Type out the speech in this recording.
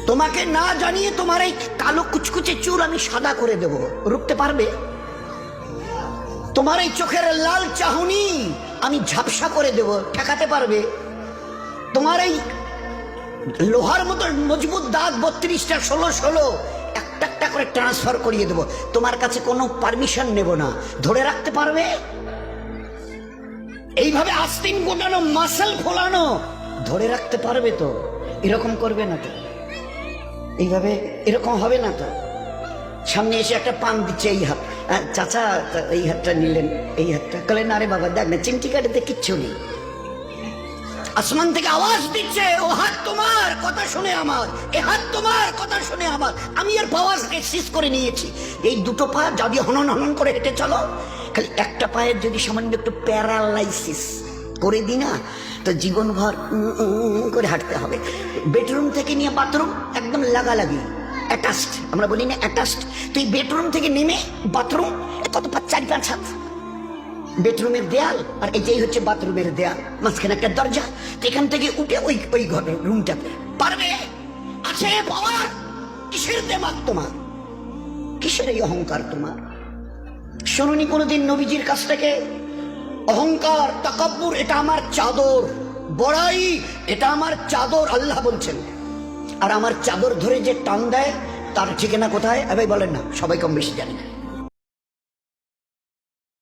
তোমাকে না জানিয়ে তোমার এই কালো কুচকুচে চুল আমি সাদা করে দেব, রুখতে পারবে? তোমার এই চোখের লাল চাহনি আমি ঝাপসা করে দেব, ঠেকাতে পারবে? তোমার এই লোহার মতো মজবুত দাঁত 32টা 16 একটা একটা করে ট্রান্সফার করিয়ে দেব, তোমার কাছে কোনো পারমিশন নেব না, ধরে রাখতে পারবে? এইভাবে আস্তিন গোটানো মাসল ফোলানো ধরে রাখতে পারবে তো? এরকম করবে না তো? এইভাবে এরকম হবে না তো? সামনে এসে একটা পান দিচ্ছে, এই হাত, চাচা এই হাতটা নিলেন, এই হাতটা কলে না রে বাবা দেখ না চিমটি কাটিতে কিচ্ছু নেই। আসমান থেকে আওয়াজ দিচ্ছে, ও হাত তোমার কথা শুনে আমার, এ হাত তোমার কথা শুনে আমার। আমি এর পাওয়ারকে সিজ করে নিয়েছি। এই দুটো পা যদি হনন হনন করে হেঁটে চলো, খালি একটা পায়ের যদি সামান্য একটু প্যারালাইসিস করে দিই না, তো জীবনভর করে হাঁটতে হবে। বেডরুম থেকে নিয়ে বাথরুম একদম লাগালাগি, অ্যাটাচড, আমরা বলি না অ্যাটাচড। তুই বেডরুম থেকে নেমে বাথরুম কত 4-5 হাত, বেডরুমের দেয়াল আর এটাই হচ্ছে বাথরুমের দেয়াল, মাঝখানে একটা দরজা। তো এখান থেকে উঠে ওই ঘরে রুমটাতে পারবে? আছে পাওয়ার? কিসের দেমাগ তোমার? কিসের এই অহংকার তোমার? শুনুনি কোনোদিন নবীজির কাছ থেকে অহংকার, তাকাব্বুর এটা আমার চাদর, বড়াই এটা আমার চাদর, আল্লাহ বলছেন। আর আমার চাদর ধরে যে টান দেয় তার ঠিকানা কোথায়? ভাই বলেন না, সবাই কম বেশি জানে।